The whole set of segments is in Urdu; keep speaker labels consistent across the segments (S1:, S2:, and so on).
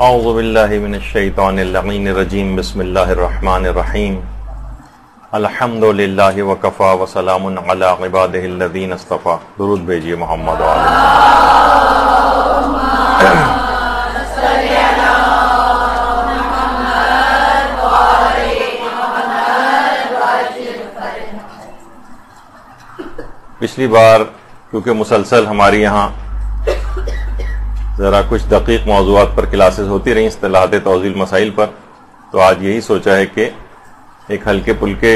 S1: اعوذ باللہ من الشیطان اللعین الرجیم بسم اللہ الرحمن الرحیم الحمد للہ وکفا وسلام علی عبادہ الذین اصطفیٰ. درود بھیجیے محمد پچھلی بار کیونکہ مسلسل ہماری یہاں ذرا کچھ دقیق موضوعات پر کلاسز ہوتی رہیں اصطلاحات توضیح مسائل پر، تو آج یہی سوچا ہے کہ ایک ہلکے پھلکے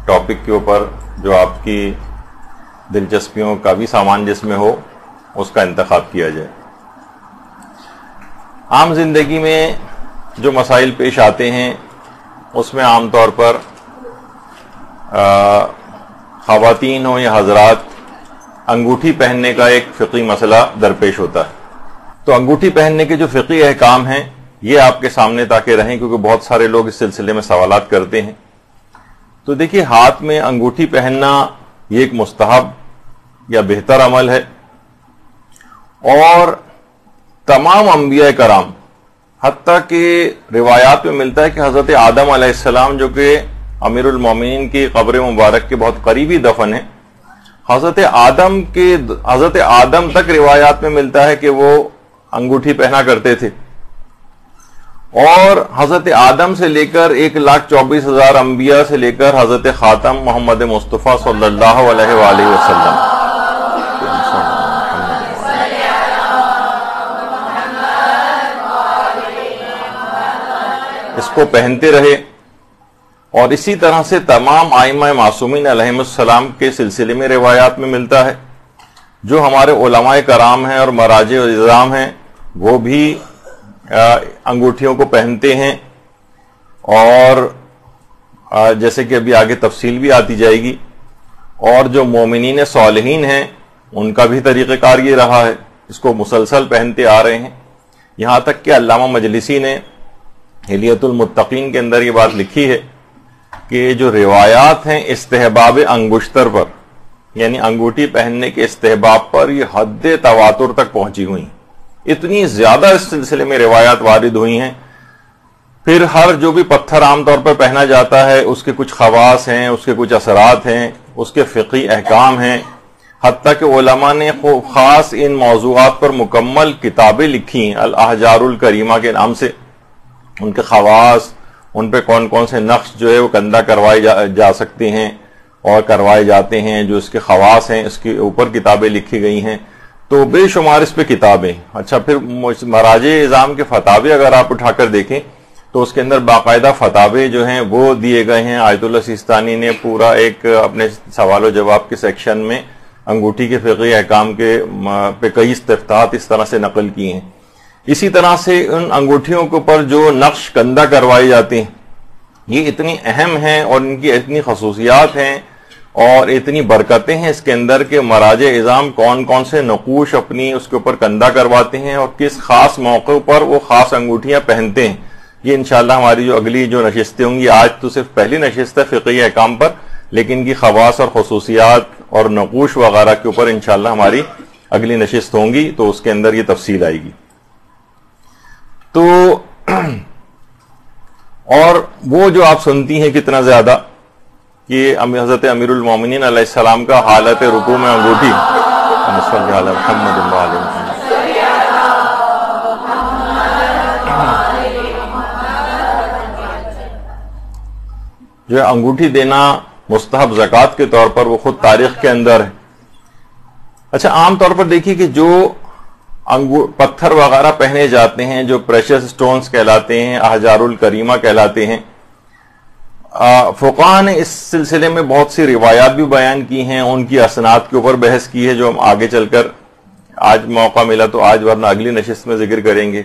S1: ٹاپک کے اوپر جو آپ کی دلچسپیوں کا بھی سامان جس میں ہو اس کا انتخاب کیا جائے. عام زندگی میں جو مسائل پیش آتے ہیں اس میں عام طور پر خواتین ہوں یا حضرات انگوٹھی پہننے کا ایک فقہی مسئلہ درپیش ہوتا ہے. تو انگوٹھی پہننے کے جو فقہی احکام ہیں یہ آپ کے سامنے تاکہ رہیں، کیونکہ بہت سارے لوگ اس سلسلے میں سوالات کرتے ہیں. تو دیکھیے، ہاتھ میں انگوٹھی پہننا یہ ایک مستحب یا بہتر عمل ہے، اور تمام انبیاء کرام، حتیٰ کہ روایات میں ملتا ہے کہ حضرت آدم علیہ السلام جو کہ امیر المومنین کی قبر مبارک کے بہت قریبی دفن ہیں، حضرت آدم تک روایات میں ملتا ہے کہ وہ انگوٹھی پہنا کرتے تھے، اور حضرت آدم سے لے کر 1,24,000 انبیاء سے لے کر حضرت خاتم محمد مصطفیٰ صلی اللہ علیہ وآلہ وسلم اس کو پہنتے رہے. اور اسی طرح سے تمام ائمہ معصومین علیہم السلام کے سلسلے میں روایات میں ملتا ہے. جو ہمارے علماء کرام ہیں اور مراجع عظام ہیں وہ بھی انگوٹھیوں کو پہنتے ہیں، اور جیسے کہ ابھی آگے تفصیل بھی آتی جائے گی. اور جو مومنین صالحین ہیں ان کا بھی طریقہ کار یہ رہا ہے، اس کو مسلسل پہنتے آ رہے ہیں. یہاں تک کہ علامہ مجلسی نے حلیۃ المتقین کے اندر یہ بات لکھی ہے کہ جو روایات ہیں استحباب انگشتر پر، یعنی انگوٹھی پہننے کے استحباب پر، یہ حد تواتر تک پہنچی ہوئی. اتنی زیادہ اس سلسلے میں روایات وارد ہوئی ہیں. پھر ہر جو بھی پتھر عام طور پر پہنا جاتا ہے اس کے کچھ خواص ہیں، اس کے کچھ اثرات ہیں، اس کے فقہی احکام ہیں. حتیٰ کہ علماء نے خاص ان موضوعات پر مکمل کتابیں لکھی ہیں الاحجار الکریمہ کے نام سے. ان کے خواص، ان پہ کون کون سے نقش جو ہے وہ کندہ کروائے جا سکتے ہیں اور کروائے جاتے ہیں، جو اس کے خواص ہیں اس کے اوپر کتابیں لکھی گئی ہیں. تو بے شمار اس پہ کتابیں. اچھا، پھر مراجع اعظام کے فتاوی اگر آپ اٹھا کر دیکھیں تو اس کے اندر باقاعدہ فتاوی جو ہیں وہ دیے گئے ہیں. آیت اللہ سیستانی نے پورا ایک اپنے سوال و جواب کے سیکشن میں انگوٹھی کے فقہی احکام کے پہ کئی استفتاحات اس طرح سے نقل کی ہیں. اسی طرح سے ان انگوٹھیوں کے اوپر جو نقش کندہ کروائے جاتے ہیں یہ اتنی اہم ہیں اور ان کی اتنی خصوصیات ہیں اور اتنی برکتیں ہیں اس کے اندر کہ مراجع اعظام کون کون سے نقوش اپنی اس کے اوپر کندہ کرواتے ہیں اور کس خاص موقع پر وہ خاص انگوٹھیاں پہنتے ہیں. یہ انشاءاللہ ہماری جو اگلی جو نشستیں ہوں گی، آج تو صرف پہلی نشست ہے فقہی احکام پر، لیکن ان کی خواص اور خصوصیات اور نقوش وغیرہ کے اوپر انشاءاللہ ہماری اگلی نشست ہوں گی، تو اس کے اندر یہ تفصیل آئے گی. تو اور وہ جو آپ سنتی ہیں کتنا زیادہ کہ حضرت امیر المومنین علیہ السلام کا حالت رکوع میں انگوٹھی جو ہے انگوٹھی دینا مستحب زکوٰۃ کے طور پر، وہ خود تاریخ کے اندر ہے. اچھا، عام طور پر دیکھیے کہ جو پتھر وغیرہ پہنے جاتے ہیں جو پریشس سٹونز کہلاتے ہیں، احجار الکریمہ کہلاتے ہیں، فقہاء نے اس سلسلے میں بہت سی روایات بھی بیان کی ہیں، ان کی اسناد کے اوپر بحث کی ہے، جو ہم آگے چل کر آج موقع ملا تو آج ورنہ اگلی نشست میں ذکر کریں گے.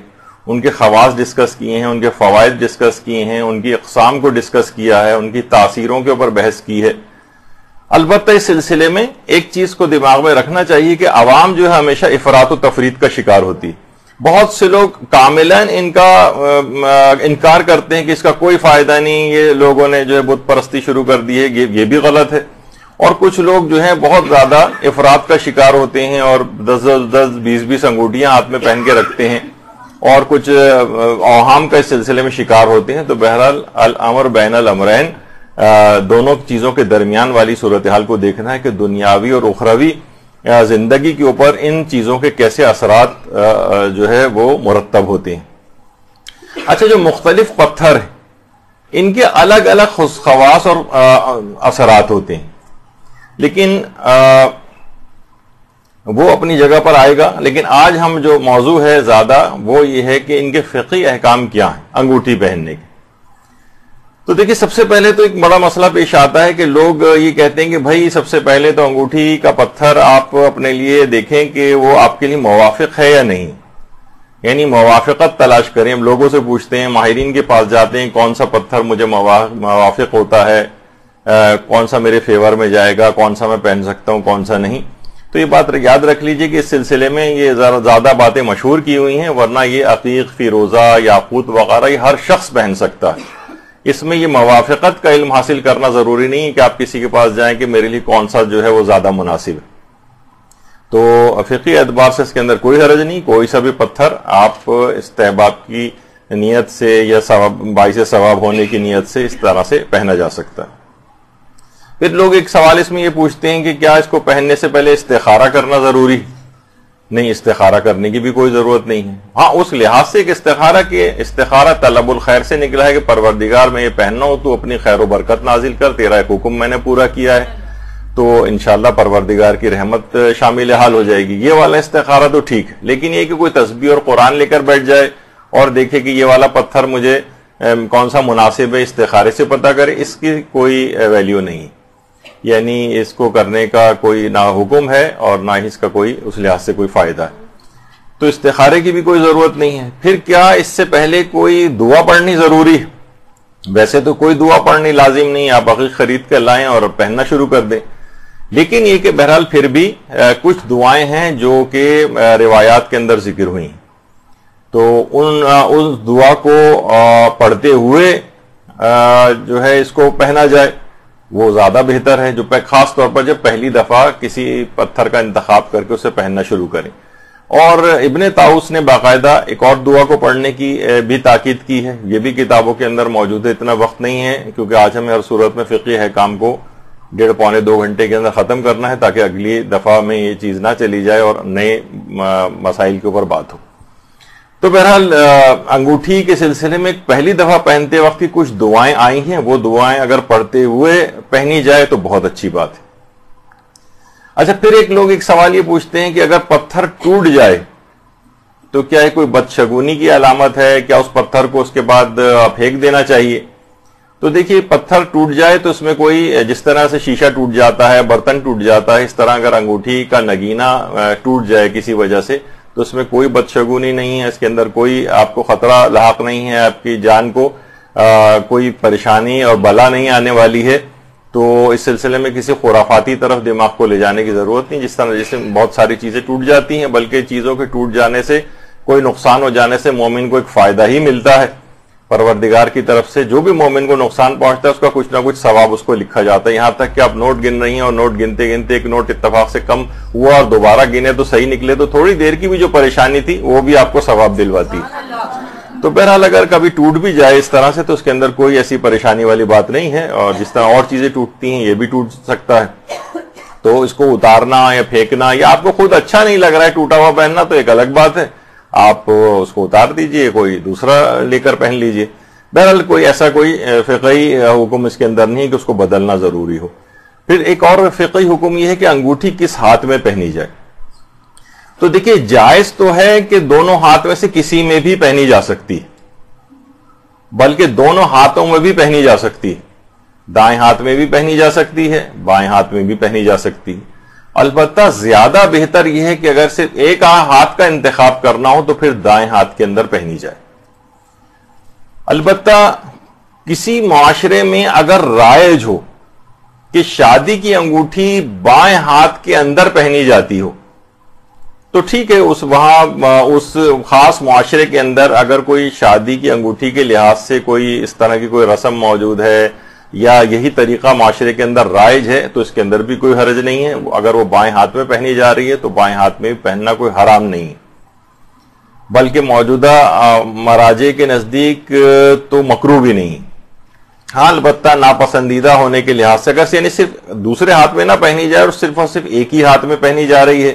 S1: ان کے خواص ڈسکس کیے ہیں، ان کے فوائد ڈسکس کیے ہیں، ان کی اقسام کو ڈسکس کیا ہے، ان کی تاثیروں کے اوپر بحث کی ہے. البتہ اس سلسلے میں ایک چیز کو دماغ میں رکھنا چاہیے کہ عوام جو ہے ہمیشہ افراط و تفرید کا شکار ہوتی. بہت سے لوگ کاملاً ان کا انکار کرتے ہیں کہ اس کا کوئی فائدہ نہیں، یہ لوگوں نے جو ہے بت پرستی شروع کر دی ہے، یہ بھی غلط ہے. اور کچھ لوگ جو ہیں بہت زیادہ افراط کا شکار ہوتے ہیں اور 10-10 20-20 انگوٹھیاں ہاتھ میں پہن کے رکھتے ہیں. اور کچھ اوہام کا اس سلسلے میں شکار ہوتے ہیں. تو بہرحال الامر بین الامرین، دونوں چیزوں کے درمیان والی صورتحال کو دیکھنا ہے کہ دنیاوی اور اخروی زندگی کے اوپر ان چیزوں کے کیسے اثرات جو ہے وہ مرتب ہوتے ہیں. اچھا، جو مختلف پتھر ہیں ان کے الگ الگ خواص اور اثرات ہوتے ہیں، لیکن وہ اپنی جگہ پر آئے گا. لیکن آج ہم جو موضوع ہے زیادہ وہ یہ ہے کہ ان کے فقہی احکام کیا ہیں انگوٹھی پہننے کے. تو دیکھیں، سب سے پہلے تو ایک بڑا مسئلہ پیش آتا ہے کہ لوگ یہ کہتے ہیں کہ بھائی سب سے پہلے تو انگوٹھی کا پتھر آپ اپنے لیے دیکھیں کہ وہ آپ کے لیے موافق ہے یا نہیں، یعنی موافقت تلاش کریں. ہم لوگوں سے پوچھتے ہیں، ماہرین کے پاس جاتے ہیں، کون سا پتھر مجھے موافق ہوتا ہے، کون سا میرے فیور میں جائے گا، کون سا میں پہن سکتا ہوں، کون سا نہیں. تو یہ بات یاد رکھ لیجئے کہ اس سلسلے میں یہ زیادہ باتیں مشہور کی ہوئی ہیں، ورنہ یہ عقیق، فیروزہ، یاقوت وغیرہ یہ ہر شخص پہن سکتا ہے. اس میں یہ موافقت کا علم حاصل کرنا ضروری نہیں ہے کہ آپ کسی کے پاس جائیں کہ میرے لیے کون سا جو ہے وہ زیادہ مناسب ہے. تو فقہی اعتبار سے اس کے اندر کوئی حرج نہیں، کوئی سا بھی پتھر آپ استحباب کی نیت سے یا باعث ثواب ہونے کی نیت سے اس طرح سے پہنا جا سکتا ہے. پھر لوگ ایک سوال اس میں یہ پوچھتے ہیں کہ کیا اس کو پہننے سے پہلے استخارہ کرنا ضروری؟ نہیں، استخارہ کرنے کی بھی کوئی ضرورت نہیں ہے. ہاں، اس لحاظ سے کہ استخارہ طلب الخیر سے نکلا ہے کہ پروردگار میں یہ پہننا ہو تو اپنی خیر و برکت نازل کر، تیرا ایک حکم میں نے پورا کیا ہے تو انشاءاللہ پروردگار کی رحمت شامل حال ہو جائے گی. یہ والا استخارہ تو ٹھیک ہے، لیکن یہ کہ کوئی تسبیح اور قرآن لے کر بیٹھ جائے اور دیکھے کہ یہ والا پتھر مجھے کون سا مناسب ہے، استخارے سے پتہ کرے، اس کی کوئی ویلیو نہیں، یعنی اس کو کرنے کا کوئی نہ حکم ہے اور نہ ہی اس کا کوئی اس لحاظ سے کوئی فائدہ ہے. تو استخارے کی بھی کوئی ضرورت نہیں ہے. پھر کیا اس سے پہلے کوئی دعا پڑھنی ضروری ہے؟ ویسے تو کوئی دعا پڑھنی لازم نہیں، آپ عقیق خرید کر لائیں اور پہننا شروع کر دیں. لیکن یہ کہ بہرحال پھر بھی کچھ دعائیں ہیں جو کہ روایات کے اندر ذکر ہوئی ہیں، تو اس دعا کو پڑھتے ہوئے جو ہے اس کو پہنا جائے وہ زیادہ بہتر ہے، جو خاص طور پر جب پہلی دفعہ کسی پتھر کا انتخاب کر کے اسے پہننا شروع کریں. اور ابن طاؤس نے باقاعدہ ایک اور دعا کو پڑھنے کی بھی تاکید کی ہے، یہ بھی کتابوں کے اندر موجود ہے. اتنا وقت نہیں ہے کیونکہ آج ہمیں ہر صورت میں فقہی احکام کو 1.5-2 گھنٹے کے اندر ختم کرنا ہے تاکہ اگلی دفعہ میں یہ چیز نہ چلی جائے اور نئے مسائل کے اوپر بات ہو. تو بہرحال انگوٹھی کے سلسلے میں پہلی دفعہ پہنتے وقت کی کچھ دعائیں آئی ہیں، وہ دعائیں اگر پڑھتے ہوئے پہنی جائے تو بہت اچھی بات ہے. اچھا، پھر لوگ ایک سوال یہ پوچھتے ہیں کہ اگر پتھر ٹوٹ جائے تو کیا یہ کوئی بدشگونی کی علامت ہے؟ کیا اس پتھر کو اس کے بعد پھینک دینا چاہیے؟ تو دیکھیے، پتھر ٹوٹ جائے تو اس میں کوئی، جس طرح سے شیشہ ٹوٹ جاتا ہے، برتن ٹوٹ جاتا ہے، اس طرح اگر انگوٹھی کا نگینہ ٹوٹ جائے کسی وجہ سے تو اس میں کوئی بدشگونی نہیں ہے، اس کے اندر کوئی آپ کو خطرہ لاحق نہیں ہے، آپ کی جان کو کوئی پریشانی اور بلا نہیں آنے والی ہے. تو اس سلسلے میں کسی خرافاتی طرف دماغ کو لے جانے کی ضرورت نہیں. جس طرح جیسے بہت ساری چیزیں ٹوٹ جاتی ہیں، بلکہ چیزوں کے ٹوٹ جانے سے، کوئی نقصان ہو جانے سے مومن کو ایک فائدہ ہی ملتا ہے پروردگار کی طرف سے. جو بھی مومن کو نقصان پہنچتا ہے اس کا کچھ نہ کچھ ثواب اس کو لکھا جاتا ہے. یہاں تک کہ آپ نوٹ گن رہی ہیں اور نوٹ گنتے گنتے ایک نوٹ اتفاق سے کم ہوا اور دوبارہ گنے تو صحیح نکلے تو تھوڑی دیر کی بھی جو پریشانی تھی وہ بھی آپ کو ثواب دلواتی ہے. تو بہرحال اگر کبھی ٹوٹ بھی جائے اس طرح سے تو اس کے اندر کوئی ایسی پریشانی والی بات نہیں ہے، اور جس طرح اور چیزیں ٹوٹتی ہیں یہ بھی ٹوٹ سکتا ہے. تو اس کو اتارنا یا پھینکنا، یا آپ کو خود اچھا نہیں لگ رہا ہے ٹوٹا ہوا پہننا تو ایک الگ بات ہے، آپ اس کو اتار دیجئے، کوئی دوسرا لے کر پہن لیجئے. بہرحال کوئی ایسا کوئی فقہی حکم اس کے اندر نہیں ہے کہ اس کو بدلنا ضروری ہو. پھر ایک اور فقہی حکم یہ ہے کہ انگوٹھی کس ہاتھ میں پہنی جائے. تو دیکھیے، جائز تو ہے کہ دونوں ہاتھ میں سے کسی میں بھی پہنی جا سکتی ہے، بلکہ دونوں ہاتھوں میں بھی پہنی جا سکتی ہے. دائیں ہاتھ میں بھی پہنی جا سکتی ہے، بائیں ہاتھ میں بھی پہنی جا سکتی ہے. البتہ زیادہ بہتر یہ ہے کہ اگر صرف ایک ہاتھ کا انتخاب کرنا ہو تو پھر دائیں ہاتھ کے اندر پہنی جائے. البتہ کسی معاشرے میں اگر رائج ہو کہ شادی کی انگوٹھی بائیں ہاتھ کے اندر پہنی جاتی ہو تو ٹھیک ہے، اس خاص معاشرے کے اندر اگر کوئی شادی کی انگوٹھی کے لحاظ سے کوئی اس طرح کی کوئی رسم موجود ہے یا یہی طریقہ معاشرے کے اندر رائج ہے تو اس کے اندر بھی کوئی حرج نہیں ہے. اگر وہ بائیں ہاتھ میں پہنی جا رہی ہے تو بائیں ہاتھ میں بھی پہننا کوئی حرام نہیں ہے. بلکہ موجودہ مراجع کے نزدیک تو مکروہ بھی نہیں. ہاں البتہ ناپسندیدہ ہونے کے لحاظ سے اگر یعنی صرف دوسرے ہاتھ میں نہ پہنی جائے اور صرف ایک ہی ہاتھ میں پہنی جا رہی ہے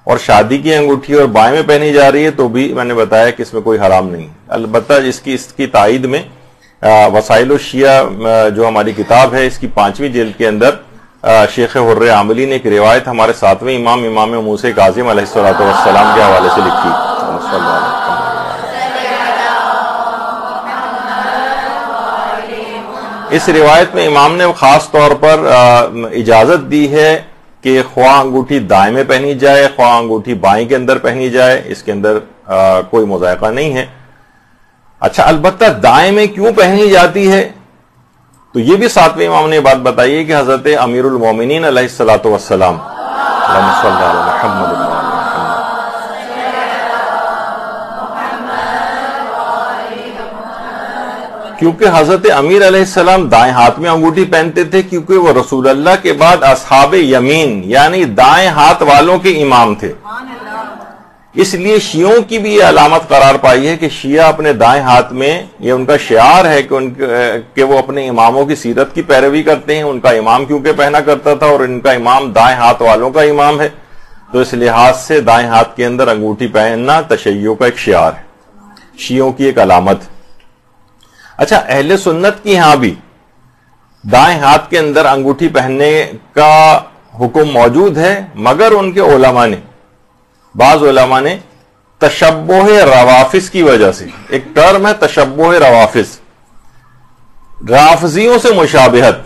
S1: اور شادی کی انگوٹھی اور بائیں میں پہنی جا رہی ہے تو بھی میں نے بتایا کہ اس میں کوئی حرام نہیں. البتہ اس کی تائید میں وسائل الشیعہ جو ہماری کتاب ہے اس کی 5ویں جلد کے اندر شیخ حر عاملی نے ایک روایت ہمارے 7ویں امام موسی کاظم علیہ السلام کے حوالے سے لکھی. اس روایت میں امام نے خاص طور پر اجازت دی ہے کہ خواہ انگوٹھی دائیں میں پہنی جائے خواہ انگوٹھی بائیں کے اندر پہنی جائے، اس کے اندر کوئی مذائقہ نہیں ہے. اچھا البتہ دائیں میں کیوں پہنی جاتی ہے تو یہ بھی 7ویں امام نے بات بتائی ہے کہ حضرت امیر المومنین علیہ الصلوۃ والسلام اللہم صلی علی محمد کیونکہ حضرت امیر علیہ السلام دائیں ہاتھ میں انگوٹھی پہنتے تھے کیونکہ وہ رسول اللہ کے بعد اصحاب یمین یعنی دائیں ہاتھ والوں کے امام تھے. اس لیے شیعوں کی بھی یہ علامت قرار پائی ہے کہ شیعہ اپنے دائیں ہاتھ میں یہ ان کا شعار ہے کہ وہ اپنے اماموں کی سیرت کی پیروی کرتے ہیں. ان کا امام کیونکہ پہنا کرتا تھا اور ان کا امام دائیں ہاتھ والوں کا امام ہے تو اس لحاظ سے دائیں ہاتھ کے اندر انگوٹھی پہننا تشیع کا ایک شعار ہے، شیعوں کی ایک علامت. اچھا اہل سنت کی ہاں بھی دائیں ہاتھ کے اندر انگوٹھی پہننے کا حکم موجود ہے، مگر ان کے بعض علماء نے تشبہ روافظ کی وجہ سے، ایک ٹرم ہے تشبہ روافظ، رافضیوں سے مشابہت،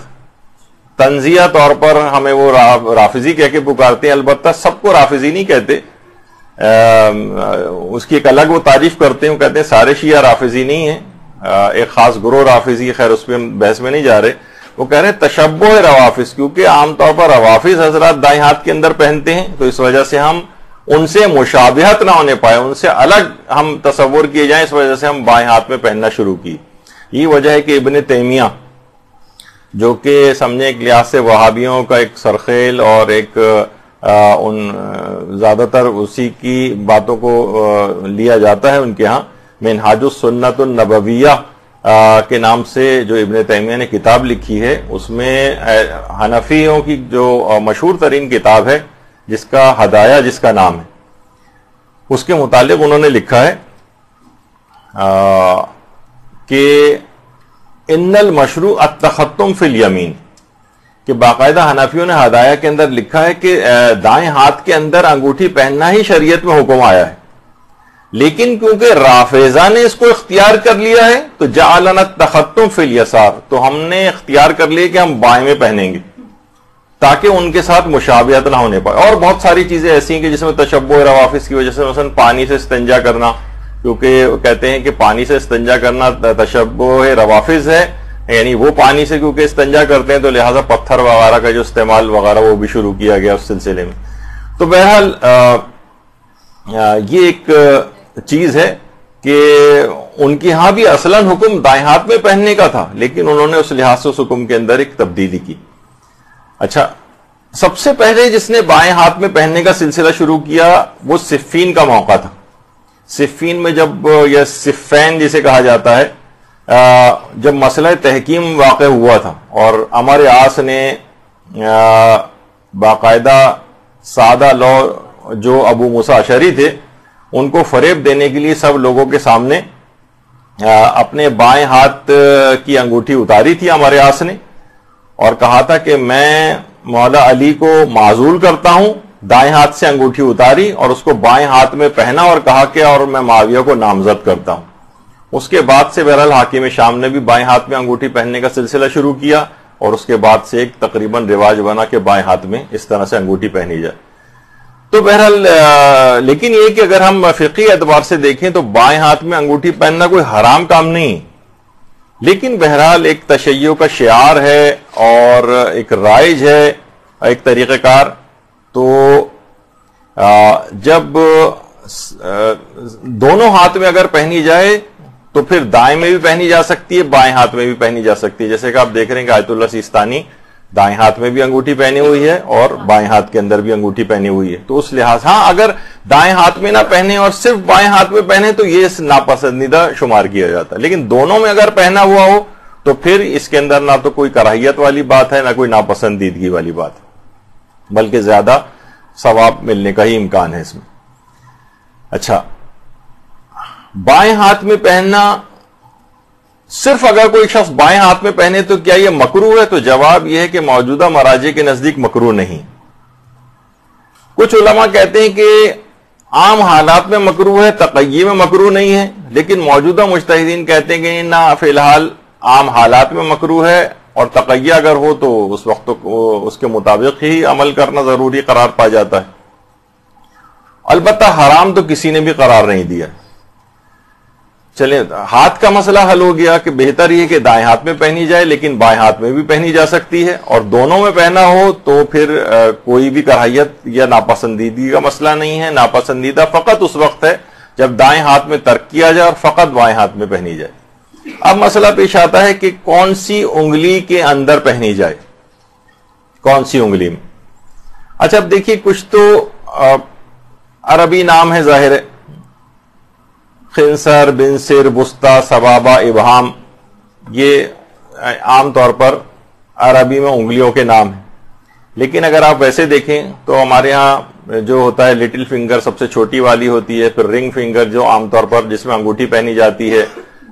S1: تنزیہ طور پر ہمیں وہ رافضی کہہ کے پکارتے ہیں، البتہ سب کو رافضی نہیں کہتے، اس کی ایک الگ وہ تعریف کرتے ہیں، کہتے ہیں سارے شیعہ رافضی نہیں ہیں، ایک خاص گروہ رافضی، خیر اس پہ ہم بحث میں نہیں جا رہے. وہ کہہ رہے ہیں تشبہ روافظ کیونکہ عام طور پر روافظ حضرات دائیں ہاتھ کے اندر پہنتے ہیں تو اس وجہ سے ہم ان سے مشابہت نہ ہونے پائے، ان سے الگ ہم تصور کیے جائیں، اس وجہ سے ہم بائیں ہاتھ میں پہننا شروع کی. یہ وجہ ہے کہ ابن تیمیہ جو کہ سمجھیں ایک لحاظ سے وہابیوں کا ایک سرخیل اور ایک زیادہ تر اسی کی باتوں کو لیا جاتا ہے ان کے ہاں، منہاج السنت النبویہ کے نام سے جو ابن تیمیہ نے کتاب لکھی ہے، اس میں حنفیوں کی جو مشہور ترین کتاب ہے جس کا ہدایہ جس کا نام ہے، اس کے متعلق انہوں نے لکھا ہے کہ ان المشروع التختم فی الیمین، کہ باقاعدہ حنفیوں نے ہدایہ کے اندر لکھا ہے کہ دائیں ہاتھ کے اندر انگوٹھی پہننا ہی شریعت میں حکم آیا ہے، لیکن کیونکہ رافضہ نے اس کو اختیار کر لیا ہے تو جعلنا التختم فی الیسار، تو ہم نے اختیار کر لیا کہ ہم بائیں میں پہنیں گے تاکہ ان کے ساتھ مشابہت نہ ہونے پائے. اور بہت ساری چیزیں ایسی ہیں کہ جس میں تشبہ روافظ کی وجہ سے، مثلا پانی سے استنجا کرنا، کیونکہ کہتے ہیں کہ پانی سے استنجا کرنا تشبہ روافظ ہے، یعنی وہ پانی سے کیونکہ استنجا کرتے ہیں تو لہٰذا پتھر وغیرہ کا جو استعمال وغیرہ وہ بھی شروع کیا گیا اس سلسلے میں. تو بہرحال یہ ایک چیز ہے کہ ان کی ہاں بھی اصلاً حکم دائیں ہاتھ میں پہننے کا تھا، لیکن انہوں نے اس لحاظ سے اس حکم کے اندر ایک تبدیلی کی. اچھا سب سے پہلے جس نے بائیں ہاتھ میں پہننے کا سلسلہ شروع کیا وہ صفین کا موقع تھا. صفین میں جب یہ صفین جسے کہا جاتا ہے، جب مسئلہ تحکیم واقع ہوا تھا اور عمر عاص نے باقاعدہ سادہ لو جو ابو موسیٰ اشعری تھے ان کو فریب دینے کے لیے سب لوگوں کے سامنے اپنے بائیں ہاتھ کی انگوٹھی اتاری تھی عمر عاص نے، اور کہا تھا کہ میں مولا علی کو معزول کرتا ہوں، دائیں ہاتھ سے انگوٹھی اتاری اور اس کو بائیں ہاتھ میں پہنا اور کہا کہ اور میں معاویہ کو نامزد کرتا ہوں. اس کے بعد سے بہرحال حاکم شام نے بھی بائیں ہاتھ میں انگوٹھی پہننے کا سلسلہ شروع کیا اور اس کے بعد سے ایک تقریباً رواج بنا کہ بائیں ہاتھ میں اس طرح سے انگوٹھی پہنی جائے. تو بہرحال لیکن یہ کہ اگر ہم فقہی اعتبار سے دیکھیں تو بائیں ہاتھ میں انگوٹھی پہننا کوئی حرام کام نہیں، لیکن بہرحال ایک تشیع کا شعار ہے اور ایک رائج ہے، ایک طریقہ کار. تو جب دونوں ہاتھ میں اگر پہنی جائے تو پھر دائیں میں بھی پہنی جا سکتی ہے، بائیں ہاتھ میں بھی پہنی جا سکتی ہے. جیسے کہ آپ دیکھ رہے ہیں کہ آیت اللہ سیستانی دائیں ہاتھ میں بھی انگوٹھی پہنی ہوئی ہے اور بائیں ہاتھ کے اندر بھی انگوٹھی پہنی ہوئی ہے. تو اس لحاظ اگر دائیں ہاتھ میں نہ پہنے اور صرف بائیں ہاتھ میں پہنے تو یہ ناپسندیدہ شمار کیا جاتا ہے. لیکن دونوں میں اگر پہنا ہوا ہو تو پھر اس کے اندر نہ تو کوئی کراہیت والی بات ہے نہ کوئی ناپسندیدگی والی بات ہے، بلکہ زیادہ ثواب ملنے کا ہی امکان ہے اس میں. اچھا، بائیں ہاتھ میں پہننا، صرف اگر کوئی شخص بائیں ہاتھ میں پہنے تو کیا یہ مکروہ ہے؟ تو جواب یہ ہے کہ موجودہ مراجع کے نزدیک مکروہ نہیں. کچھ علماء کہتے ہیں کہ عام حالات میں مکروہ ہے، تقیی میں مکروہ نہیں ہے، لیکن موجودہ مجتہدین کہتے ہیں کہ نہ، فی الحال عام حالات میں مکروہ ہے، اور تقیہ اگر ہو تو اس وقت اس کے مطابق ہی عمل کرنا ضروری قرار پا جاتا ہے. البتہ حرام تو کسی نے بھی قرار نہیں دیا. چلیں، ہاتھ کا مسئلہ حل ہو گیا کہ بہتر یہ کہ دائیں ہاتھ میں پہنی جائے، لیکن بائیں ہاتھ میں بھی پہنی جا سکتی ہے، اور دونوں میں پہنا ہو تو پھر کوئی بھی کراہیت یا ناپسندیدگی کا مسئلہ نہیں ہے. ناپسندیدہ فقط اس وقت ہے جب دائیں ہاتھ میں ترک کیا جائے اور فقط بائیں ہاتھ میں پہنی جائے. اب مسئلہ پیش آتا ہے کہ کون سی انگلی کے اندر پہنی جائے، کون سی انگلی میں. اچھا، اب دیکھیے، کچھ تو عربی نام ہے ظاہر ہے، خنصر، بنصر، وسطی، سبابہ، ابہام، یہ عام طور پر عربی میں انگلیوں کے نام ہیں. لیکن اگر آپ ویسے دیکھیں تو ہمارے ہاں جو ہوتا ہے لٹل فنگر سب سے چھوٹی والی ہوتی ہے، پھر رنگ فنگر جو عام طور پر جس میں انگوٹھی پہنی جاتی ہے،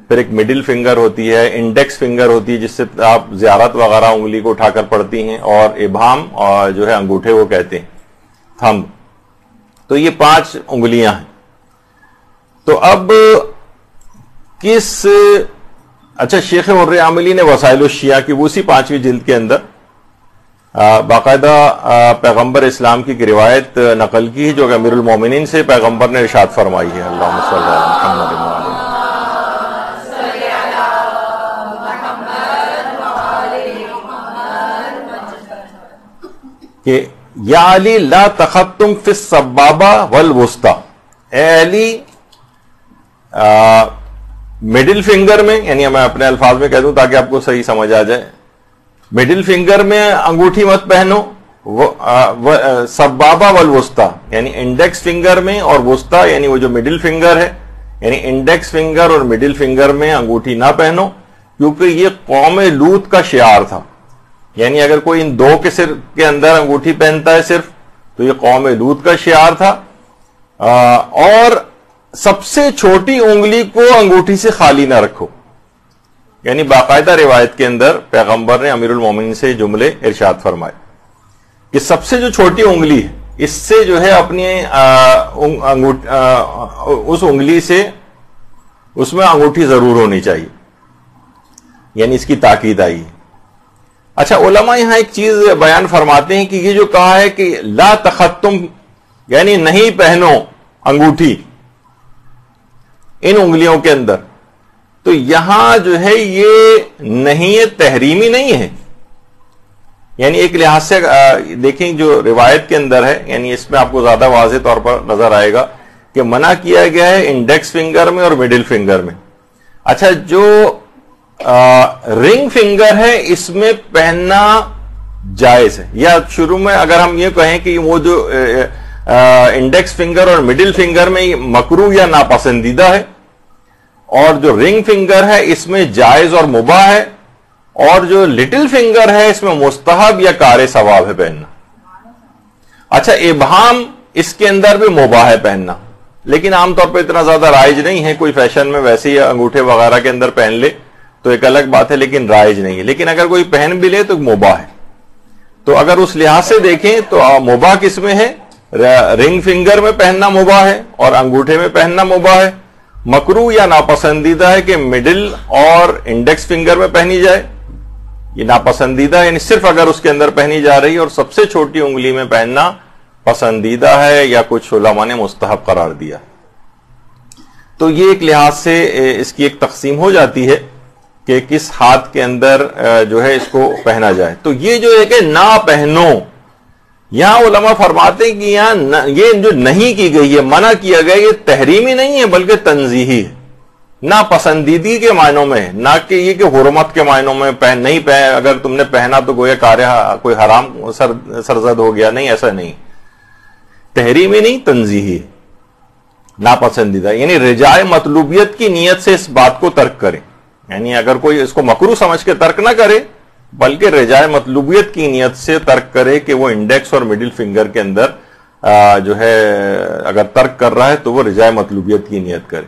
S1: پھر ایک مڈل فنگر ہوتی ہے، انڈیکس فنگر ہوتی ہے جس سے آپ زیارت وغیرہ انگلی کو اٹھا کر پڑھتی ہیں، اور ابہام اور جو ہے انگوٹھے وہ کہتے ہیں، تھمب. تو یہ 5 انگلیاں ہیں. تو اب اچھا، شیخ حر عاملی نے وسائل الشیعہ کی اسی 5ویں جلد کے اندر باقاعدہ پیغمبر اسلام کی ایک روایت نقل کی ہے جو کہ امیر المومنین سے پیغمبر نے ارشاد فرمائی ہے، اللہم صلی علی محمد کہ یا علی لا تختم فی السبابہ والوسطی، اے علی مڈل فنگر میں، یعنی میں اپنے الفاظ میں کہہ دوں تاکہ آپ کو صحیح سمجھ آ جائے، مڈل فنگر میں انگوٹھی مت پہنو، سبابہ والوسطی یعنی انڈیکس فنگر میں، اور وسطی یعنی وہ جو مڈل فنگر ہے، یعنی انڈیکس فنگر اور مڈل فنگر میں انگوٹھی نہ پہنو، کیونکہ یہ قوم لوط کا شعار تھا. یعنی اگر کوئی ان 2 کے سر کے اندر انگوٹھی پہنتا ہے صرف، تو یہ قوم لوط کا شعار تھا. اور سب سے چھوٹی انگلی کو انگوٹھی سے خالی نہ رکھو. یعنی باقاعدہ روایت کے اندر پیغمبر نے امیر المومنین سے جملے ارشاد فرمائے کہ سب سے جو چھوٹی انگلی ہے اس سے جو ہے اپنی اس انگلی سے اس میں انگوٹھی ضرور ہونی چاہیے، یعنی اس کی تاکید آئی. اچھا، علماء یہاں ایک چیز بیان فرماتے ہیں کہ یہ جو کہا ہے کہ لا تختم یعنی نہیں پہنو انگوٹھی ان انگلیوں کے اندر، تو یہاں جو ہے یہ نہیں تحریمی نہیں ہے. یعنی ایک لحاظ سے دیکھیں جو روایت کے اندر ہے، یعنی اس میں آپ کو زیادہ واضح طور پر نظر آئے گا کہ منع کیا گیا ہے انڈیکس فنگر میں اور مڈل فنگر میں. اچھا، جو رنگ فنگر ہے اس میں پہننا جائز ہے، یا شروع میں اگر ہم یہ کہیں کہ وہ جو انڈیکس فنگر اور مڈل فنگر میں مکروہ یا ناپسندیدہ ہے، اور جو رنگ فنگر ہے اس میں جائز اور مباح ہے، اور جو لٹل فنگر ہے اس میں مستحب یا کار ثواب ہے پہننا. اچھا، ابہام اس کے اندر بھی مباح ہے پہننا، لیکن عام طور پہ اتنا زیادہ رائج نہیں ہے. کوئی فیشن میں ویسے ہی انگوٹھے وغیرہ کے اندر پہن لے تو ایک الگ بات ہے، لیکن رائج نہیں ہے. لیکن اگر کوئی پہن بھی لے تو مباح ہے. تو اگر اس لحاظ سے دیکھیں تو مباح کس میں ہے؟ رنگ فنگر میں پہننا مباح ہے اور انگوٹھے میں پہننا مباح ہے. مکروہ یا ناپسندیدہ ہے کہ مڈل اور انڈیکس فنگر میں پہنی جائے، یہ ناپسندیدہ یعنی صرف اگر اس کے اندر پہنی جا رہی ہے، اور سب سے چھوٹی انگلی میں پہننا پسندیدہ ہے یا کچھ علماء نے مستحب قرار دیا. تو یہ ایک لحاظ سے اس کی ایک تقسیم ہو جاتی ہے کہ کس ہاتھ کے اندر جو ہے اس کو پہنا جائے. تو یہ جو ہے کہ نہ پہنو، یہاں علماء فرماتے ہیں کہ یہاں یہ جو نہیں کی گئی ہے، منع کیا گیا، یہ تحریمی نہیں ہے بلکہ تنزیہی ہے. نہ پسندیدگی کے معنوں میں، نہ کہ یہ کہ حرمت کے معنوں میں نہیں پہن، اگر تم نے پہنا تو گویا کوئی حرام سرزد ہو گیا، نہیں، ایسا نہیں. تحریمی نہیں، تنزیہی ہے. ناپسندیدہ، یعنی رجائے مطلوبیت کی نیت سے اس بات کو ترک کریں، یعنی اگر کوئی اس کو مکروہ سمجھ کے ترک نہ کرے بلکہ رجائے مطلوبیت کی نیت سے ترک کرے کہ وہ انڈیکس اور مڈل فنگر کے اندر جو ہے اگر ترک کر رہا ہے تو وہ رجائے مطلوبیت کی نیت کرے۔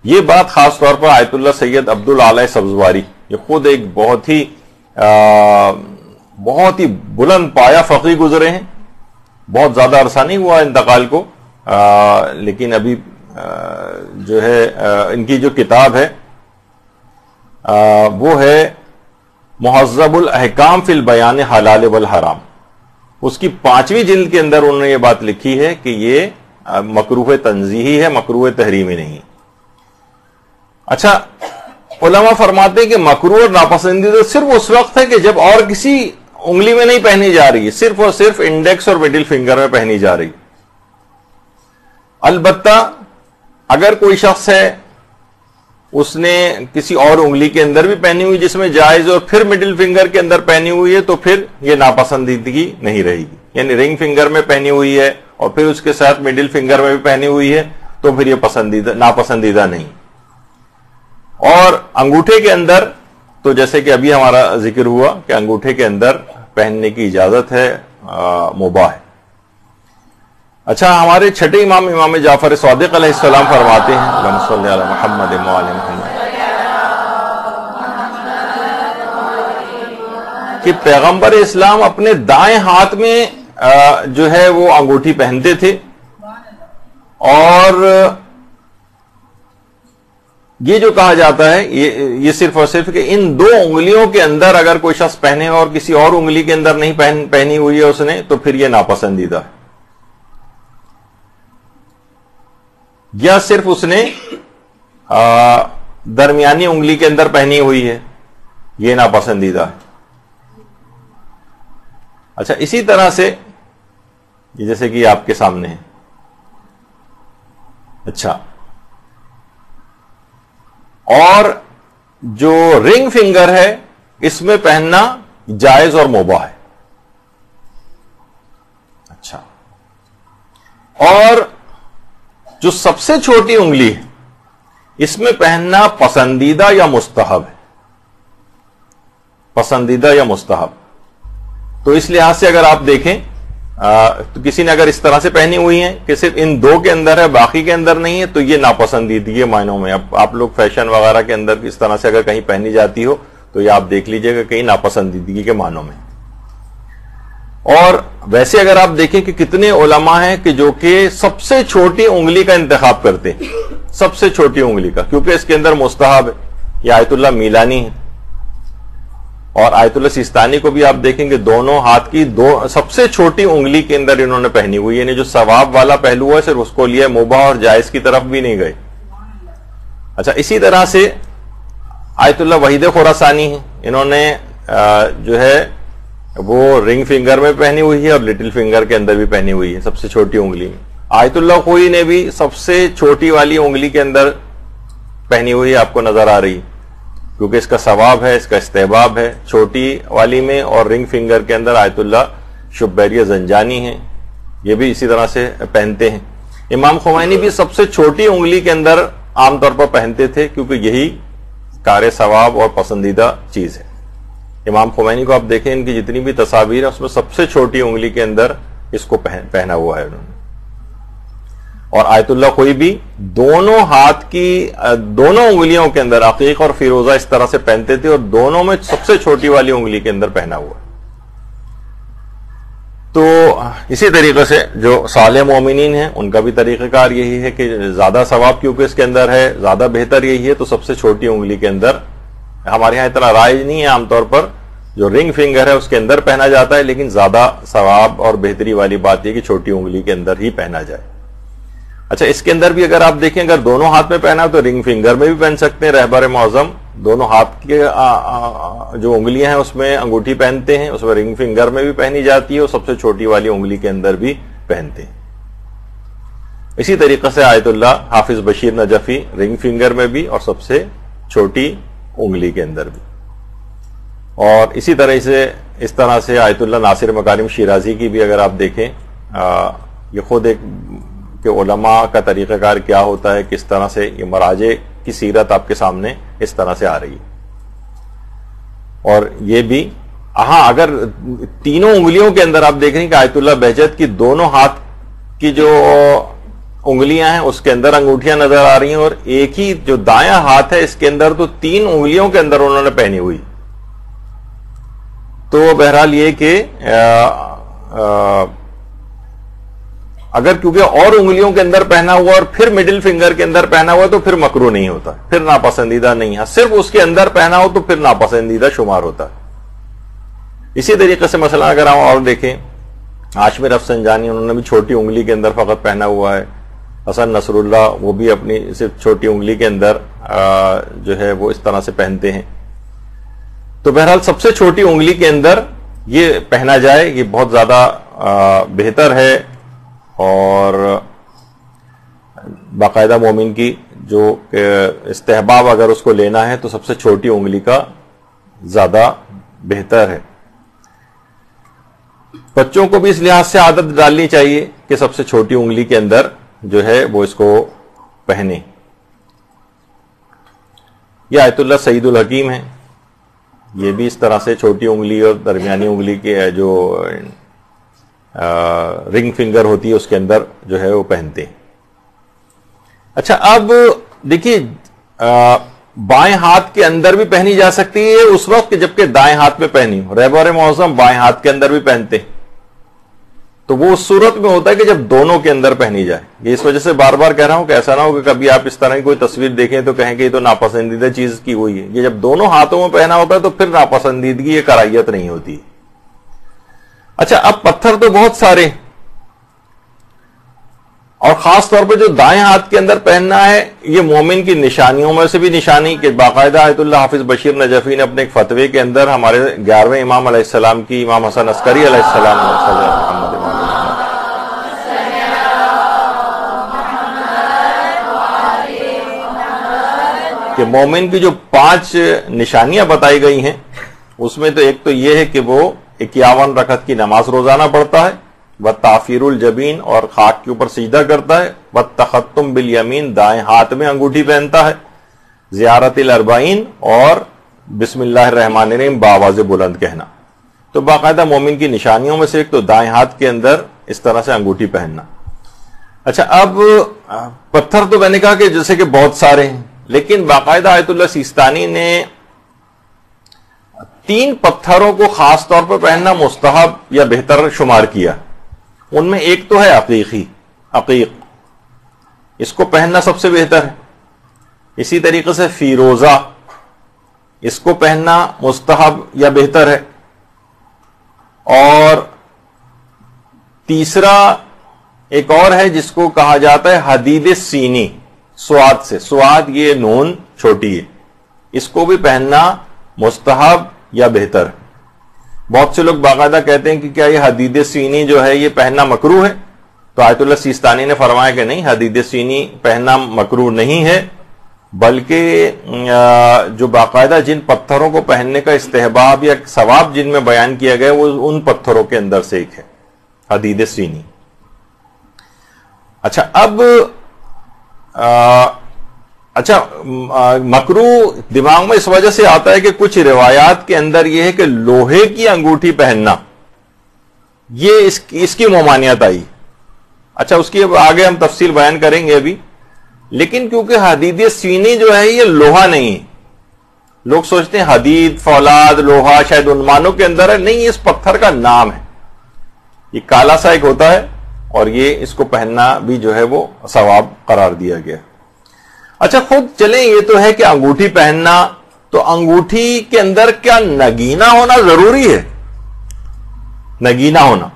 S1: یہ بات خاص طور پر آیت اللہ سید عبد العالی سبزواری، یہ خود ایک بہت ہی بلند پایا فقیہ گزرے ہیں، بہت زیادہ عرصہ نہیں ہوا انتقال کو، لیکن ابھی جو ہے ان کی جو کتاب ہے وہ ہے مہذب الاحکام فی البیان حلال والحرام، اس کی 5ویں جلد کے اندر انہوں نے یہ بات لکھی ہے کہ یہ مکروہ تنزیہی ہے، مکروہ تحریمی نہیں۔ اچھا، علماء فرماتے ہیں کہ مکروہ اور ناپسندیدہ صرف اس وقت ہے کہ جب اور کسی انگلی میں نہیں پہنی جا رہی ہے، صرف اور صرف انڈیکس اور مڈل فنگر میں پہنی جا رہی ہے۔ البتہ اگر کوئی شخص ہے اس نے کسی اور انگلی کے اندر بھی پہنی ہوئی جس میں جائز اور پھر مڈل فنگر کے اندر پہنی ہوئی ہے تو پھر یہ ناپسندیدگی نہیں رہے گی، یعنی رنگ فنگر میں پہنی ہوئی ہے اور پھر اس کے ساتھ مڈل فنگر میں بھی پہنی ہوئی ہے تو پھر یہ ناپسندیدہ نہیں۔ اور انگوٹھے کے اندر تو جیسے کہ ابھی ہمارا ذکر ہوا کہ انگوٹھے کے اندر پہننے کی اجازت ہے، مباح ہے۔ اچھا، ہمارے چھٹے امام جعفر صادق علیہ السلام فرماتے ہیں اللہم صلی علی محمد وعلی محمد کہ پیغمبر اسلام اپنے دائیں ہاتھ میں جو ہے وہ انگوٹھی پہنتے تھے، اور یہ جو کہا جاتا ہے یہ صرف اور صرف کہ ان 2 انگلیوں کے اندر اگر کوئی شخص پہنے اور کسی اور انگلی کے اندر نہیں پہنی ہوئی ہے اس نے تو پھر یہ ناپسندیدہ ہے، یا صرف اس نے درمیانی انگلی کے اندر پہنی ہوئی ہے یہ ناپسندیدہ ہے۔ اچھا، اسی طرح سے جیسے کہ آپ کے سامنے ہے، اچھا، اور جو رنگ فنگر ہے اس میں پہننا جائز اور مباح ہے۔ اچھا، اور جو سب سے چھوٹی انگلی ہے اس میں پہننا پسندیدہ یا مستحب ہے، پسندیدہ یا مستحب۔ تو اس لحاظ سے اگر آپ دیکھیں تو کسی نے اگر اس طرح سے پہنی ہوئی ہیں کہ صرف ان 2 کے اندر ہے باقی کے اندر نہیں ہے تو یہ ناپسندیدگی معنوں میں، اب آپ لوگ فیشن وغیرہ کے اندر اس طرح سے اگر کہیں پہنی جاتی ہو تو یہ آپ دیکھ لیجئے گا کہیں ناپسندیدگی کے معنوں میں۔ اور ویسے اگر آپ دیکھیں کہ کتنے علماء ہیں کہ جو کہ سب سے چھوٹی انگلی کا انتخاب کرتے ہیں، سب سے چھوٹی انگلی کا، کیونکہ اس کے اندر مستحب ہے۔ یہ آیت اللہ میلانی ہے اور آیت اللہ سیستانی کو بھی آپ دیکھیں گے دونوں ہاتھ کی سب سے چھوٹی انگلی کے اندر انہوں نے پہنی ہوئی، یعنی جو ثواب والا پہلو ہے صرف اس کو لیا، مباح اور جائز کی طرف بھی نہیں گئے۔ اچھا، اسی طرح سے آیت اللہ وحید خراسانی ہیں، انہوں نے جو ہے وہ رنگ فنگر میں پہنی ہوئی ہے اور لٹل فنگر کے اندر بھی پہنی ہوئی ہے، سب سے چھوٹی انگلی میں۔ آیت اللہ خوئی نے بھی سب سے چھوٹی والی انگلی کے اندر پہنی ہوئی آپ کو نظر آ رہی، کیونکہ اس کا ثواب ہے، اس کا استحباب ہے چھوٹی والی میں، اور رنگ فنگر کے اندر آیت اللہ شبیریہ زنجانی ہیں، یہ بھی اسی طرح سے پہنتے ہیں۔ امام خمینی بھی سب سے چھوٹی انگلی کے اندر عام طور پر پہنتے تھے کیونکہ یہی کار ثواب اور پسندیدہ چیز ہے۔ امام خمینی کو آپ دیکھیں ان کی جتنی بھی تصاویر ہیں اس میں سب سے چھوٹی انگلی کے اندر اس کو پہنا ہوا ہے انہوں نے۔ اور آیت اللہ خوئی بھی دونوں ہاتھ کی دونوں انگلیوں کے اندر عقیق اور فیروزہ اس طرح سے پہنتے تھے اور دونوں میں سب سے چھوٹی والی انگلی کے اندر پہنا ہوا ہے۔ تو اسی طریقے سے جو صالح مومنین ہیں ان کا بھی طریقہ کار یہی ہے کہ زیادہ ثواب کیونکہ اس کے اندر ہے، زیادہ بہتر یہی ہے تو سب سے چھوٹی انگلی کے اندر، ہمارے یہاں اتنا رائج نہیں ہے، عام طور پر جو رنگ فنگر ہے اس کے اندر پہنا جاتا ہے، لیکن زیادہ ثواب اور بہتری والی بات یہ کہ چھوٹی انگلی کے اندر ہی پہنا جائے۔ اچھا، اس کے اندر بھی اگر آپ دیکھیں اگر دونوں ہاتھ میں پہنا تو رنگ فنگر میں بھی پہن سکتے ہیں، رہبر معظم دونوں ہاتھ کے جو انگلیاں ہیں اس میں انگوٹھی پہنتے ہیں، اس میں رنگ فنگر میں بھی پہنی جاتی ہے اور سب سے چھوٹی والی انگلی کے اندر بھی پہنتے ہیں۔ اسی طریقے سے آیت اللہ حافظ بشیر نجفی رنگ فنگر میں بھی اور سب سے چھوٹی انگلی کے اندر بھی، اور اسی طرح سے آیت اللہ ناصر مکارم شیرازی کی بھی اگر آپ دیکھیں یہ خود ایک کہ علماء کا طریقہ کار کیا ہوتا ہے، کس طرح سے یہ مراجع کی سیرت آپ کے سامنے اس طرح سے آ رہی ہے. اور یہ بھی اگر تینوں انگلیوں کے اندر آپ دیکھ رہے ہیں کہ آیت اللہ بہجت کی دونوں ہاتھ کی جو انگلیاں ہیں اس کے اندر انگوٹھیاں نظر آ رہی ہیں، اور ایک ہی جو دایاں ہاتھ ہے اس کے اندر تو 3 انگلیوں کے اندر انہوں نے پہنی ہوئی. تو بہرحال یہ کہ اگر کیونکہ اور انگلیوں کے اندر پہنا ہوا اور پھر مڈل فنگر کے اندر پہنا ہوا تو پھر مکروہ نہیں ہوتا، پھر ناپسندیدہ نہیں ہے. صرف اس کے اندر پہنا ہو تو پھر ناپسندیدہ شمار ہوتا ہے. اسی طریقے سے مثلا اگر ہم اور دیکھیں، عاشمر رفسنجانی انہوں نے بھی چھوٹی انگلی کے اندر فقط پہنا ہوا ہے. حسن نصر اللہ وہ بھی اپنی صرف چھوٹی انگلی کے اندر جو ہے وہ اس طرح سے پہنتے ہیں. تو بہرحال سب سے چھوٹی انگلی کے اندر یہ پہنا جائے، یہ بہت زیادہ بہتر ہے. اور باقاعدہ مومن کی جو استحباب اگر اس کو لینا ہے تو سب سے چھوٹی انگلی کا زیادہ بہتر ہے. بچوں کو بھی اس لحاظ سے عادت ڈالنی چاہیے کہ سب سے چھوٹی انگلی کے اندر جو ہے وہ اس کو پہنے. یہ آیت اللہ سعید الحکیم ہے، یہ بھی اس طرح سے چھوٹی انگلی اور درمیانی انگلی کے جو رنگ فنگر ہوتی ہے اس کے اندر جو ہے وہ پہنتے ہیں. اچھا اب دیکھیے بائیں ہاتھ کے اندر بھی پہنی جا سکتی ہے اس وقت جبکہ دائیں ہاتھ میں پہنی ہو. رہبر معظم بائیں ہاتھ کے اندر بھی پہنتے ہیں، تو وہ اس صورت میں ہوتا ہے کہ جب دونوں کے اندر پہنی جائے. یہ اس وجہ سے بار بار کہہ رہا ہوں کہ ایسا نہ ہو کہ کبھی آپ اس طرح کی کوئی تصویر دیکھیں تو کہیں کہ یہ تو ناپسندیدہ چیز کی ہوئی ہے. یہ جب دونوں ہاتھوں میں پہنا ہوتا ہے تو پھر ناپسندیدگی یہ کراہیت نہیں ہوتی. اچھا اب پتھر تو بہت سارے، اور خاص طور پہ جو دائیں ہاتھ کے اندر پہننا ہے یہ مومن کی نشانیوں میں سے بھی نشانی کہ باقاعدہ آیت اللہ حافظ بشیر نجفی نے اپنے ایک فتوے کے اندر ہمارے 11ویں امام علیہ السلام کی امام حسن عسکری علیہ السلام کہ مومن کی جو 5 نشانیاں بتائی گئی ہیں اس میں تو ایک تو یہ ہے کہ وہ 51 رکعت کی نماز روزانہ پڑھتا ہے، وَتَعْفِيرُ الْجَبِينَ اور خاک کے اوپر سجدہ کرتا ہے، وَالتَّخَتُّمْ بِالْيَمِينَ دائیں ہاتھ میں انگوٹھی پہنتا ہے، زیارت الاربعین اور بسم اللہ الرحمن الرحیم بآواز بلند کہنا. تو باقاعدہ مومن کی نشانیوں میں سے ایک تو دائیں ہاتھ کے اندر اس طرح سے انگوٹھی پہننا. اچھا اب پتھر تو میں نے کہا کہ جیسے کہ بہت سارے ہیں، لیکن باقاعدہ آیت اللہ سیستانی نے 3 پتھروں کو خاص طور پر پہننا مستحب یا بہتر شمار کیا. ان میں ایک تو ہے عقیق، اس کو پہننا سب سے بہتر ہے. اسی طریقے سے فیروزہ، اس کو پہننا مستحب یا بہتر ہے. اور تیسرا ایک اور ہے جس کو کہا جاتا ہے حدید سینی، سواد سے، سواد یہ نون چھوٹی ہے، اس کو بھی پہننا مستحب یا بہتر. بہت سے لوگ باقاعدہ کہتے ہیں کہ کیا یہ حدید سینی جو ہے یہ پہننا مکروہ ہے؟ تو آیت اللہ سیستانی نے فرمایا کہ نہیں، حدید سینی پہننا مکروہ نہیں ہے، بلکہ جو باقاعدہ جن پتھروں کو پہننے کا استحباب یا ثواب جن میں بیان کیا گیا وہ ان پتھروں کے اندر سے ایک ہے حدید سینی. اچھا اب مکروہ دماغ میں اس وجہ سے آتا ہے کہ کچھ روایات کے اندر یہ ہے کہ لوہے کی انگوٹھی پہننا یہ اس کی ممانعت آئی. اچھا اس کی آگے ہم تفصیل بیان کریں گے ابھی، لیکن کیونکہ حدید سینی جو ہے یہ لوہا نہیں ہے، لوگ سوچتے ہیں حدید فولاد لوہا شاید عنوانوں کے اندر ہے، نہیں، اس پتھر کا نام ہے. یہ کالا سا ایک ہوتا ہے اور یہ اس کو پہننا بھی جو ہے وہ ثواب قرار دیا گیا. اچھا خود چلیں یہ تو ہے کہ انگوٹھی پہننا، تو انگوٹھی کے اندر کیا نگینہ ہونا ضروری ہے؟ نگینہ ہونا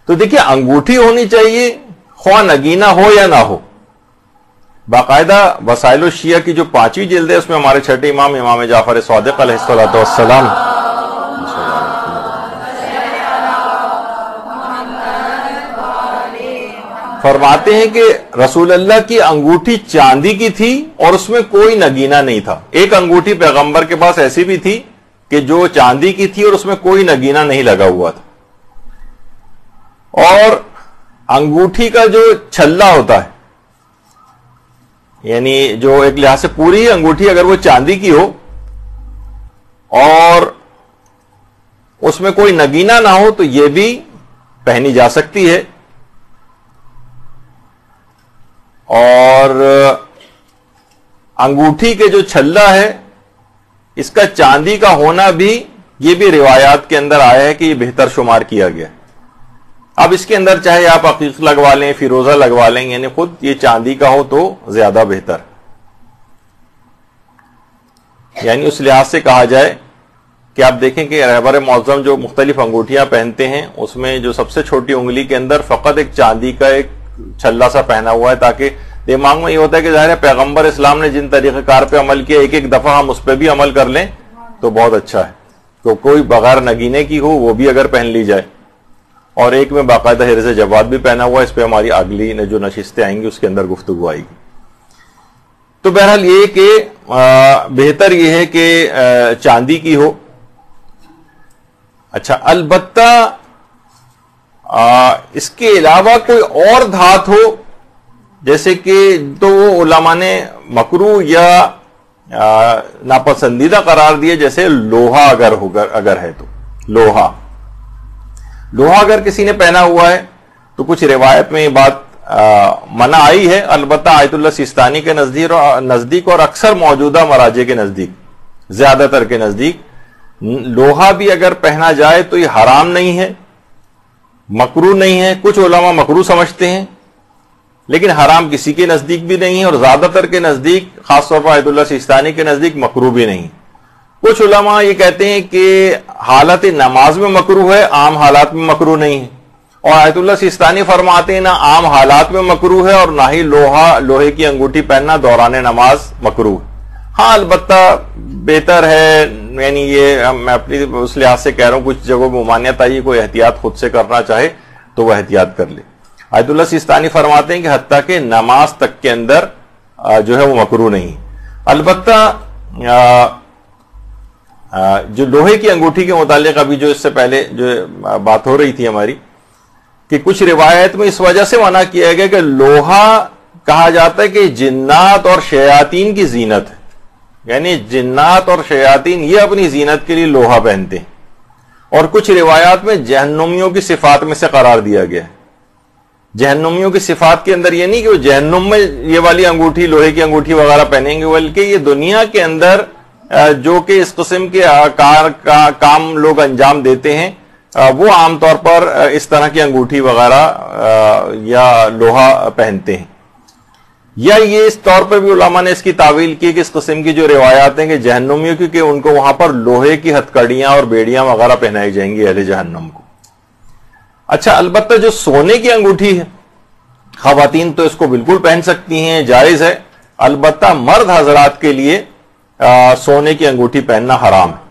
S1: تو دیکھیے انگوٹھی ہونی چاہیے خواہ نگینہ ہو یا نہ ہو. باقاعدہ وسائل الشیعہ کی جو 5ویں جلد ہے اس میں ہمارے چھٹے امام جعفر صادق علیہ السلام فرماتے ہیں کہ رسول اللہ کی انگوٹھی چاندی کی تھی اور اس میں کوئی نگینہ نہیں تھا. ایک انگوٹھی پیغمبر کے پاس ایسی بھی تھی کہ جو چاندی کی تھی اور اس میں کوئی نگینہ نہیں لگا ہوا تھا. اور انگوٹھی کا جو چھلا ہوتا ہے، یعنی جو ایک لحاظ سے پوری انگوٹھی اگر وہ چاندی کی ہو اور اس میں کوئی نگینا نہ ہو تو یہ بھی پہنی جا سکتی ہے. اور انگوٹھی کے جو چھلا ہے اس کا چاندی کا ہونا بھی، یہ بھی روایات کے اندر آیا ہے کہ یہ بہتر شمار کیا گیا. اب اس کے اندر چاہے آپ عقیق لگوا لیں، فیروزہ لگوا لیں، یعنی خود یہ چاندی کا ہو تو زیادہ بہتر. یعنی اس لحاظ سے کہا جائے کہ آپ دیکھیں کہ رہبر معظم جو مختلف انگوٹھیاں پہنتے ہیں اس میں جو سب سے چھوٹی انگلی کے اندر فقط ایک چاندی کا ایک چھلا سا پہنا ہوا ہے، تاکہ دماغ میں یہ ہوتا ہے کہ ظاہر ہے پیغمبر اسلام نے جن طریقہ کار پہ عمل کیا ایک ایک دفعہ ہم اس پہ بھی عمل کر لیں تو بہت اچھا ہے. تو کوئی بغیر نگینے کی ہو وہ بھی اگر پہن لی جائے. اور ایک میں باقاعدہ حرز جواد بھی پہنا ہوا ہے، اس پہ ہماری اگلی جو نشستیں آئیں گی اس کے اندر گفتگو آئے گی. تو بہرحال یہ کہ بہتر یہ ہے کہ چاندی کی ہو. اچھا، البتہ اس کے علاوہ کوئی اور دھات ہو، جیسے کہ تو وہ علماء نے مکروہ یا ناپسندیدہ قرار دیا، جیسے لوہا اگر ہے تو لوہا اگر کسی نے پہنا ہوا ہے تو کچھ روایت میں یہ بات منع آئی ہے. البتہ آیت اللہ سیستانی کے نزدیک اور اکثر موجودہ مراجع کے نزدیک، زیادہ تر کے نزدیک، لوہا بھی اگر پہنا جائے تو یہ حرام نہیں ہے، مکروہ نہیں ہے. کچھ علماء مکروہ سمجھتے ہیں لیکن حرام کسی کے نزدیک بھی نہیں ہے، اور زیادہ تر کے نزدیک، خاص طور پر آیت اللہ سیستانی کے نزدیک، مکروہ بھی نہیں. کچھ علماء یہ کہتے ہیں کہ حالت نماز میں مکروہ ہے، عام حالات میں مکروہ نہیں ہے. اور آیت اللہ سیستانی فرماتے ہیں نہ عام حالات میں مکروہ ہے اور نہ ہی لوہے کی انگوٹھی پہننا دوران نماز مکروہ ہے. ہاں البتہ بہتر ہے، یعنی یہ میں اپنی اس لحاظ سے کہہ رہا ہوں، کچھ جگہوں میں ممانعت آئی، کوئی احتیاط خود سے کرنا چاہے تو وہ احتیاط کر لے. آیت اللہ سیستانی فرماتے ہیں کہ حتیٰ کہ نماز تک کے اندر جو ہے وہ مکروہ نہیں. البتہ جو لوہے کی انگوٹھی کے متعلق ابھی جو اس سے پہلے جو بات ہو رہی تھی ہماری، کہ کچھ روایت میں اس وجہ سے منع کیا گیا کہ لوہا کہا جاتا ہے کہ جنات اور شیاطین کی زینت ہے، یعنی جنات اور شیاطین یہ اپنی زینت کے لیے لوہا پہنتے ہیں. اور کچھ روایات میں جہنمیوں کی صفات میں سے قرار دیا گیا ہے. جہنمیوں کی صفات کے اندر یہ نہیں کہ وہ جہنم میں یہ والی انگوٹھی، لوہے کی انگوٹھی وغیرہ پہنیں گے، بلکہ یہ دنیا کے اندر جو کہ اس قسم کے کام لوگ انجام دیتے ہیں وہ عام طور پر اس طرح کی انگوٹھی وغیرہ یا لوہا پہنتے ہیں. یا یہ اس طور پر بھی علماء نے اس کی تعویل کی کہ اس قسم کی جو روایات ہیں کہ جہنمیوں کی، کہ ان کو وہاں پر لوہے کی ہتھکڑیاں اور بیڑیاں وغیرہ پہنائی جائیں گی اہل جہنم کو. اچھا، البتہ جو سونے کی انگوٹھی ہے، خواتین تو اس کو بالکل پہن سکتی ہیں، جائز ہے. البتہ مرد حضرات کے لیے سونے کی انگوٹھی پہننا حرام ہے.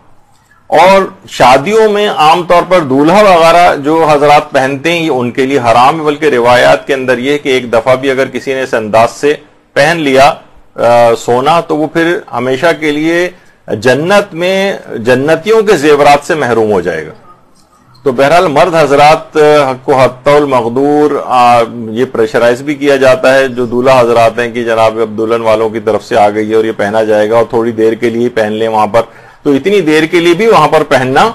S1: اور شادیوں میں عام طور پر دولہا وغیرہ جو حضرات پہنتے ہیں یہ ان کے لیے حرام ہے، بلکہ روایات کے اندر یہ کہ ایک دفعہ بھی اگر کسی نے اس انداز سے پہن لیا سونا تو وہ پھر ہمیشہ کے لیے جنت میں جنتیوں کے زیورات سے محروم ہو جائے گا. تو بہرحال مرد حضرات کو حتی المقدور یہ پریشرائز بھی کیا جاتا ہے جو دولہا حضرات ہیں کہ جناب اب دلہن والوں کی طرف سے آ گئی ہے اور یہ پہنا جائے گا اور تھوڑی دیر کے لیے پہن لیں وہاں پر، تو اتنی دیر کے لیے بھی وہاں پر پہننا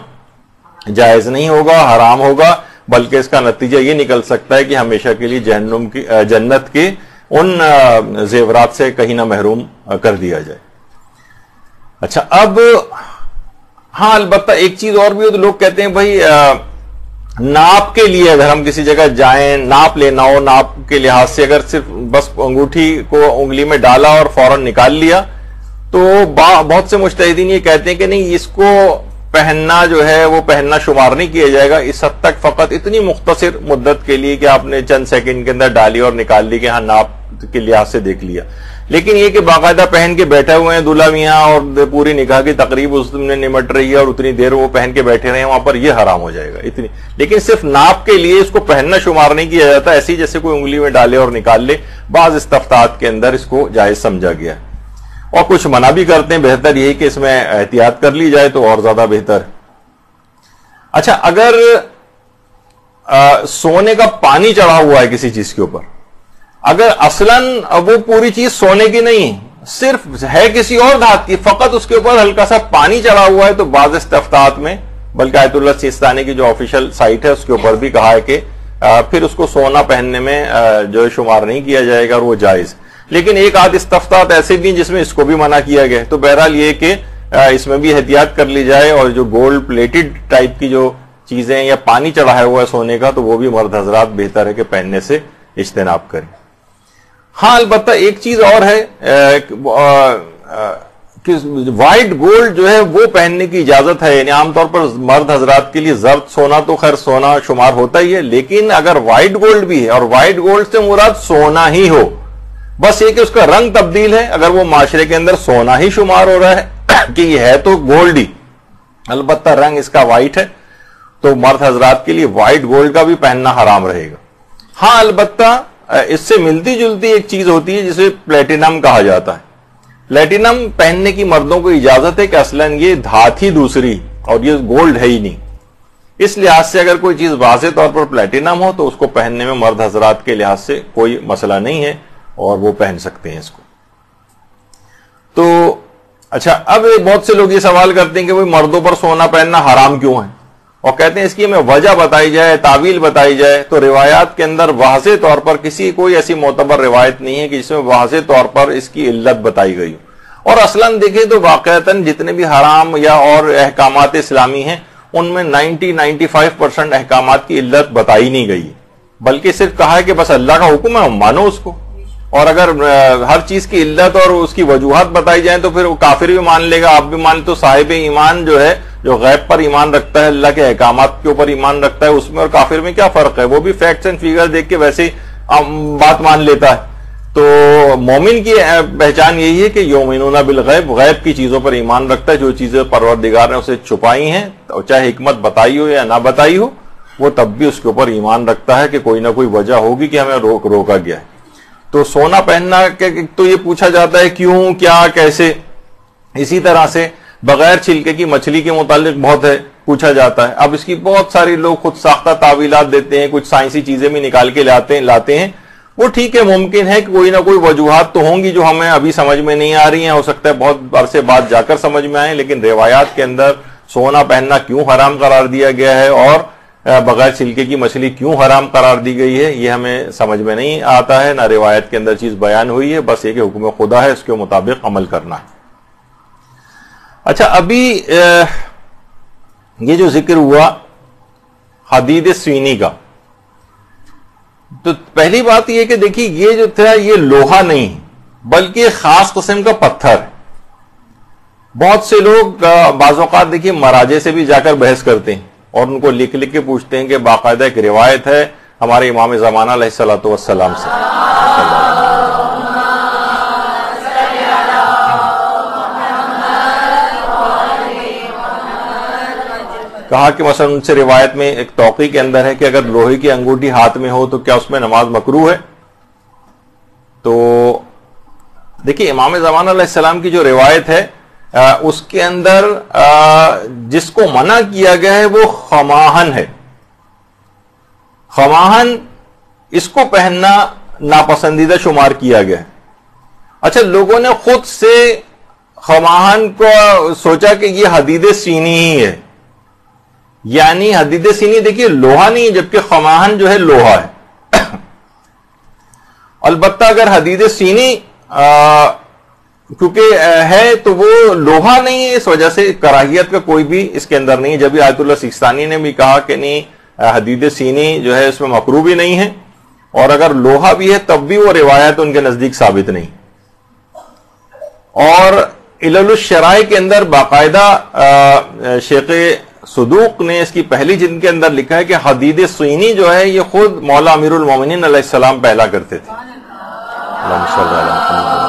S1: جائز نہیں ہوگا، حرام ہوگا. بلکہ اس کا نتیجہ یہ نکل سکتا ہے کہ ہمیشہ کے لیے جنت کے ان زیورات سے کہیں نہ محروم کر دیا جائے. اچھا، اب ہاں البتہ ایک چیز اور بھی ہو تو لوگ کہتے ہیں بھائی ناپ کے لیے اگر ہم کسی جگہ جائیں، ناپ لینا ہو، ناپ کے لحاظ سے اگر صرف بس انگوٹھی کو انگلی میں ڈالا اور فوراً نکال لیا تو بہت سے مجتہدین یہ کہتے ہیں کہ نہیں، اس کو پہننا جو ہے وہ پہننا شمار نہیں کیا جائے گا. اس حد تک فقط اتنی مختصر مدت کے لیے کہ آپ نے چند سیکنڈ کے اندر ڈالی اور نکال لی کہ ہاں ناپ کے لحاظ سے دیکھ لیا. لیکن یہ کہ باقاعدہ پہن کے بیٹھے ہوئے ہیں دلہا میاں اور پوری نکاح کی تقریب اس میں نمٹ رہی ہے اور اتنی دیر وہ پہن کے بیٹھے رہے ہیں، وہاں پر یہ حرام ہو جائے گا اتنی. لیکن صرف ناپ کے لیے اس کو پہننا شمار نہیں کیا جاتا، ایسی جیسے کوئی انگلی میں ڈالے اور نکال لے. بعض استفتاءات کے اندر اس کو جائز سمجھا گیا ہے اور کچھ منع بھی کرتے ہیں. بہتر یہی کہ اس میں احتیاط کر لی جائے تو اور زیادہ بہتر. اچھا، اگر سونے کا پانی چڑھا ہوا ہے کسی چیز کے اوپر، اگر اصلاً وہ پوری چیز سونے کی نہیں ہے، صرف ہے کسی اور دھات کی، فقط اس کے اوپر ہلکا سا پانی چڑھا ہوا ہے، تو بعض استفتاءات میں، بلکہ آیت اللہ سیستانی کی جو آفیشل سائٹ ہے اس کے اوپر بھی کہا ہے کہ پھر اس کو سونا پہننے میں جو شمار نہیں کیا جائے گا اور وہ جائز. لیکن ایک آدھ استفتاءات ایسے بھی جس میں اس کو بھی منع کیا گیا. تو بہرحال یہ کہ اس میں بھی احتیاط کر لی جائے، اور جو گولڈ پلیٹڈ ٹائپ کی جو چیزیں یا پانی چڑھایا ہوا ہے سونے کا، تو وہ بھی مرد حضرات بہتر ہے کہ پہننے سے اجتناب کریں. ہاں البتہ ایک چیز اور ہے کہ وائٹ گولڈ جو ہے وہ پہننے کی اجازت ہے. یعنی عام طور پر مرد حضرات کے لیے زرد سونا تو خیر سونا شمار ہوتا ہی ہے، لیکن اگر وائٹ گولڈ بھی ہے، اور وائٹ گولڈ سے مراد سونا ہی ہو، بس یہ کہ اس کا رنگ تبدیل ہے، اگر وہ معاشرے کے اندر سونا ہی شمار ہو رہا ہے کہ یہ ہے تو گولڈ ہی، البتہ رنگ اس کا وائٹ ہے، تو مرد حضرات کے لیے وائٹ گولڈ کا بھی پہننا حرام رہے گا. ہاں البتہ اس سے ملتی جلتی ایک چیز ہوتی ہے جسے پلیٹینم کہا جاتا ہے. پلیٹینم پہننے کی مردوں کو اجازت ہے کہ اصلاً یہ دھات ہی دوسری اور یہ گولڈ ہے ہی نہیں. اس لحاظ سے اگر کوئی چیز واضح طور پر پلیٹینم ہو تو اس کو پہننے میں مرد حضرات کے لحاظ سے کوئی مسئلہ نہیں ہے اور وہ پہن سکتے ہیں اس کو. تو اچھا، اب بہت سے لوگ یہ سوال کرتے ہیں کہ وہ مردوں پر سونا پہننا حرام کیوں ہے، اور کہتے ہیں اس کی ہمیں وجہ بتائی جائے، تعویل بتائی جائے. تو روایات کے اندر واضح طور پر کوئی ایسی معتبر روایت نہیں ہے کہ جس میں واضح طور پر اس کی علت بتائی گئی ہو. اور اصلاً دیکھیں تو واقعتاً جتنے بھی حرام یا اور احکامات اسلامی ہیں ان میں 90-95% احکامات کی علت بتائی نہیں گئی، بلکہ صرف کہا ہے کہ بس اللہ کا حکم ہے مانو اس کو. اور اگر ہر چیز کی علت اور اس کی وجوہات بتائی جائیں تو پھر وہ کافر بھی مان لے گا، آپ بھی مان. تو صاحب ایمان جو ہے، جو غیب پر ایمان رکھتا ہے، اللہ کے احکامات کے اوپر ایمان رکھتا ہے، اس میں اور کافر میں کیا فرق ہے؟ وہ بھی فیکٹس اینڈ فیگر دیکھ کے ویسے ہی بات مان لیتا ہے. تو مومن کی پہچان یہی ہے کہ یؤمنون بالغیب، غیب کی چیزوں پر ایمان رکھتا ہے. جو چیزیں پروردگار نے اسے چھپائی ہیں، چاہے حکمت بتائی ہو یا نہ بتائی ہو، وہ تب بھی اس کے اوپر ایمان رکھتا ہے کہ کوئی نہ کوئی وجہ ہوگی کہ ہمیں روکا گیا ہے. تو سونا پہننا تو یہ پوچھا جاتا ہے کیوں، کیا، کیسے. اسی طرح سے بغیر چھلکے کی مچھلی کے متعلق بہت ہے پوچھا جاتا ہے. اب اس کی بہت ساری لوگ خود ساختہ تعویلات دیتے ہیں، کچھ سائنسی چیزیں بھی نکال کے لاتے ہیں. وہ ٹھیک ہے، ممکن ہے کہ کوئی نہ کوئی وجوہات تو ہوں گی جو ہمیں ابھی سمجھ میں نہیں آ رہی ہیں، ہو سکتا ہے بہت عرصے بعد جا کر سمجھ میں آئیں. لیکن روایات کے اندر سونا پہننا کیوں حرام قرار دیا گیا ہے اور بغیر چھلکے کی مچھلی کیوں حرام قرار دی گئی ہے، یہ ہمیں سمجھ میں نہیں آتا ہے، نہ روایت کے اندر چیز بیان ہوئی ہے. بس یہ کہ حکم خدا ہے، اس کے مطابق عمل کرنا ہے. اچھا، ابھی یہ جو ذکر ہوا حدید سوینی کا، تو پہلی بات یہ کہ دیکھیے یہ جو تھا یہ لوہا نہیں بلکہ خاص قسم کا پتھر ہے. بہت سے لوگ بعض اوقات دیکھیے مراجع سے بھی جا کر بحث کرتے ہیں اور ان کو لکھ کے پوچھتے ہیں کہ باقاعدہ ایک روایت ہے ہمارے امام زمانہ علیہ الصلوۃ والسلام سے. کہا کہ مثلا ان سے روایت میں ایک توقی کے اندر ہے کہ اگر لوہے کی انگوٹھی ہاتھ میں ہو تو کیا اس میں نماز مکروہ ہے. تو دیکھیے امام زمانہ علیہ السلام کی جو روایت ہے اس کے اندر جس کو منع کیا گیا ہے وہ خماہن ہے. خماہن اس کو پہننا ناپسندیدہ شمار کیا گیا ہے. اچھا، لوگوں نے خود سے خماہن کو سوچا کہ یہ حدید سینی ہی ہے. یعنی حدید سینی دیکھیے لوہا نہیں، جبکہ خماہن جو ہے لوہا ہے. البتہ اگر حدید سینی کیونکہ ہے تو وہ لوہا نہیں ہے، اس وجہ سے کراہیت کا کوئی بھی اس کے اندر نہیں ہے. جب بھی آیت اللہ سیستانی نے بھی کہا کہ نہیں حدید سینی جو ہے اس میں مکروہ بھی نہیں ہے، اور اگر لوہا بھی ہے تب بھی وہ روایت ان کے نزدیک ثابت نہیں. اور علل الشرائع کے اندر باقاعدہ شیخ صدوق نے اس کی پہلی جلد کے اندر لکھا ہے کہ حدید سینی جو ہے یہ خود مولا امیر المومنین علیہ السلام پہلا کرتے تھے. اللہم صلی علی محمد.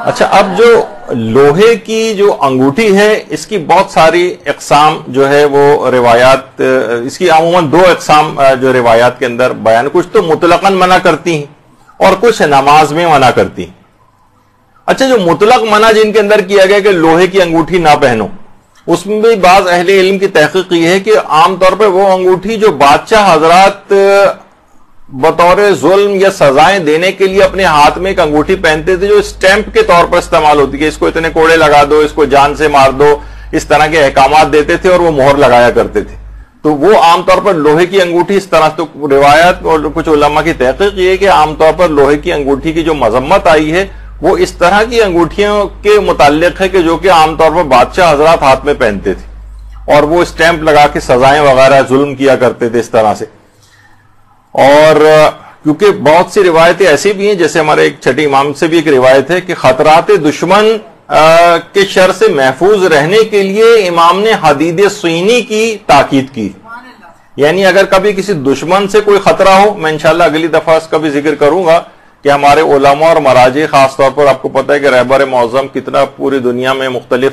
S1: اچھا، اب جو لوہے کی جو انگوٹھی ہے اس کی بہت ساری اقسام جو ہے وہ روایات، اس کی عموماً 2 اقسام جو روایات کے اندر بیان، کچھ تو مطلقاً منع کرتی ہیں اور کچھ نماز میں منع کرتی ہیں. اچھا، جو مطلق منع جن کے اندر کیا گیا کہ لوہے کی انگوٹھی نہ پہنو، اس میں بھی بعض اہل علم کی تحقیق یہ ہے کہ عام طور پہ وہ انگوٹھی جو بادشاہ حضرات بطور ظلم یا سزائیں دینے کے لیے اپنے ہاتھ میں ایک انگوٹھی پہنتے تھے جو اسٹیمپ کے طور پر استعمال ہوتی ہے، اس کو اتنے کوڑے لگا دو، اس کو جان سے مار دو، اس طرح کے احکامات دیتے تھے اور وہ مہر لگایا کرتے تھے، تو وہ عام طور پر لوہے کی انگوٹھی اس طرح. تو روایت اور کچھ علماء کی تحقیق یہ ہے کہ عام طور پر لوہے کی انگوٹھی کی جو مذمت آئی ہے وہ اس طرح کی انگوٹھیوں کے متعلق ہے کہ جو کہ عام طور پر بادشاہ حضرات ہاتھ میں پہنتے تھے اور وہ اسٹیمپ لگا کے سزائیں وغیرہ ظلم کیا کرتے تھے اس طرح سے. اور کیونکہ بہت سی روایتیں ایسی بھی ہیں، جیسے ہمارے ایک چھٹی امام سے بھی ایک روایت ہے کہ خطرات دشمن کے شر سے محفوظ رہنے کے لیے امام نے حدید سینی کی تاکید کی. یعنی اگر کبھی کسی دشمن سے کوئی خطرہ ہو، میں انشاءاللہ اگلی دفعہ اس کا بھی ذکر کروں گا کہ ہمارے علماء اور مراجع خاص طور پر، آپ کو پتہ ہے کہ رہبر معظم کتنا پوری دنیا میں مختلف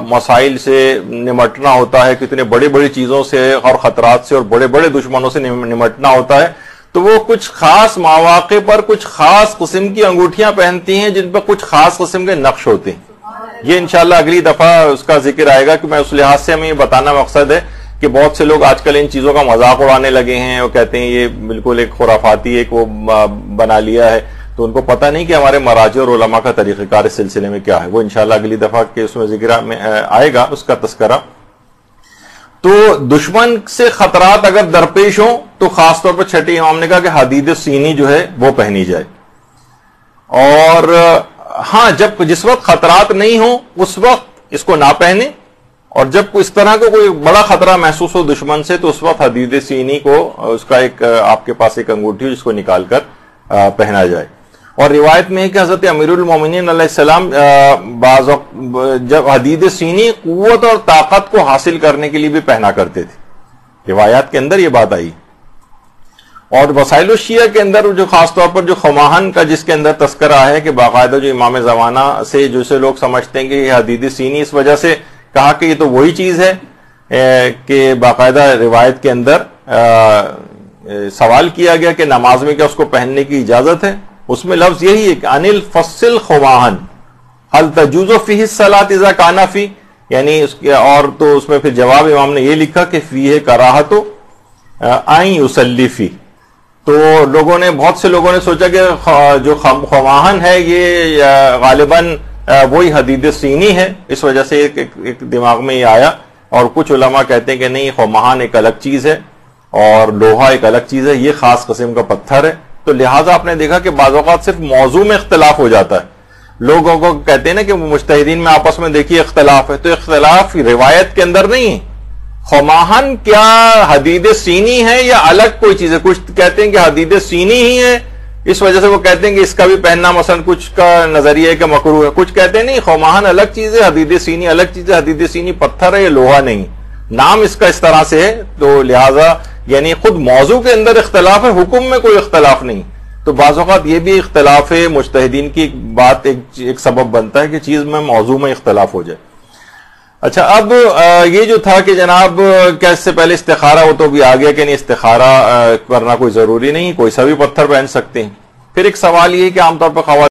S1: مسائل سے نمٹنا ہوتا ہے، کتنے بڑی بڑی چیزوں سے اور خطرات سے اور بڑے بڑے دشمنوں سے نمٹنا ہوتا ہے، تو وہ کچھ خاص مواقع پر کچھ خاص قسم کی انگوٹھیاں پہنتی ہیں جن پر کچھ خاص قسم کے نقش ہوتے ہیں. یہ انشاءاللہ اگلی دفعہ اس کا ذکر آئے گا کہ میں اس لحاظ سے ہمیں یہ بتانا مقصد ہے کہ بہت سے لوگ آج کل ان چیزوں کا مذاق اڑانے لگے ہیں اور کہتے ہیں یہ بالکل ایک خرافاتی ایک وہ بنا لیا ہے، تو ان کو پتہ نہیں کہ ہمارے مراجع اور علماء کا طریقہ کار اس سلسلے میں کیا ہے. وہ انشاءاللہ اگلی دفعہ کے اس میں ذکر میں آئے گا اس کا تذکرہ. تو دشمن سے خطرات اگر درپیش ہوں تو خاص طور پر چھٹی امام نے کہا کہ حدید سینی جو ہے وہ پہنی جائے. اور ہاں جس وقت خطرات نہیں ہوں اس وقت اس کو نہ پہنے، اور جب اس طرح کو کوئی بڑا خطرہ محسوس ہو دشمن سے تو اس وقت حدید سینی کو اس کا ایک آپ کے پاس ایک انگوٹھی جس کو نکال کر پہنا جائے. اور روایت میں ہے کہ حضرت امیر المومنین علیہ السلام بعض جب حدید سینی قوت اور طاقت کو حاصل کرنے کے لیے بھی پہنا کرتے تھے، روایات کے اندر یہ بات آئی. اور وسائل الشیعہ کے اندر جو خاص طور پر جو خماہن کا جس کے اندر تذکرہ ہے کہ باقاعدہ جو امام زمانہ سے جسے لوگ سمجھتے ہیں کہ یہ حدید سینی اس وجہ سے کہا کہ یہ تو وہی چیز ہے کہ باقاعدہ روایت کے اندر سوال کیا گیا کہ نماز میں کیا اس کو پہننے کی اجازت ہے، اس میں لفظ یہی ہے کہ انل فصل خماہن هل تجوز فیہ الصلاۃ اذا کان فی، یعنی اس کے اور تو اس میں پھر جواب امام نے یہ لکھا کہ فیہ کراہت ان یصلی فی. تو لوگوں نے بہت سے لوگوں نے سوچا کہ جو خماہن ہے یہ غالباً وہی حدید سینی ہے، اس وجہ سے ایک دماغ میں یہ آیا. اور کچھ علماء کہتے ہیں کہ نہیں، خماہن ایک الگ چیز ہے اور لوہا ایک الگ چیز ہے، یہ خاص قسم کا پتھر ہے. تو لہٰذا آپ نے دیکھا کہ بعض اوقات صرف موضوع میں اختلاف ہو جاتا ہے. لوگوں کو کہتے ہیں نا کہ مجتہدین میں آپس میں دیکھیے اختلاف ہے، تو اختلاف روایت کے اندر نہیں ہے. خماہن کیا حدید سینی ہے یا الگ کوئی چیز ہے؟ کچھ کہتے ہیں کہ حدید سینی ہی ہے، اس وجہ سے وہ کہتے ہیں کہ اس کا بھی پہننا مثلا کچھ کا نظریہ ہے کہ مکروہ ہے، کچھ کہتے ہیں نہیں خماہن الگ چیز ہے، حدید سینی الگ چیز ہے، حدید سینی پتھر ہے یا لوہا نہیں، نام اس کا اس طرح سے ہے. تو لہٰذا یعنی خود موضوع کے اندر اختلاف ہے، حکم میں کوئی اختلاف نہیں. تو بعض اوقات یہ بھی اختلاف ہے مجتہدین کی بات ایک سبب بنتا ہے کہ چیز میں موضوع میں اختلاف ہو جائے. اچھا، اب یہ جو تھا کہ جناب کیا اس سے پہلے استخارہ، وہ تو بھی آ گیا کہ نہیں استخارہ کرنا کوئی ضروری نہیں، کوئی سا بھی پتھر پہن سکتے ہیں. پھر ایک سوال یہ کہ عام طور پر خواتین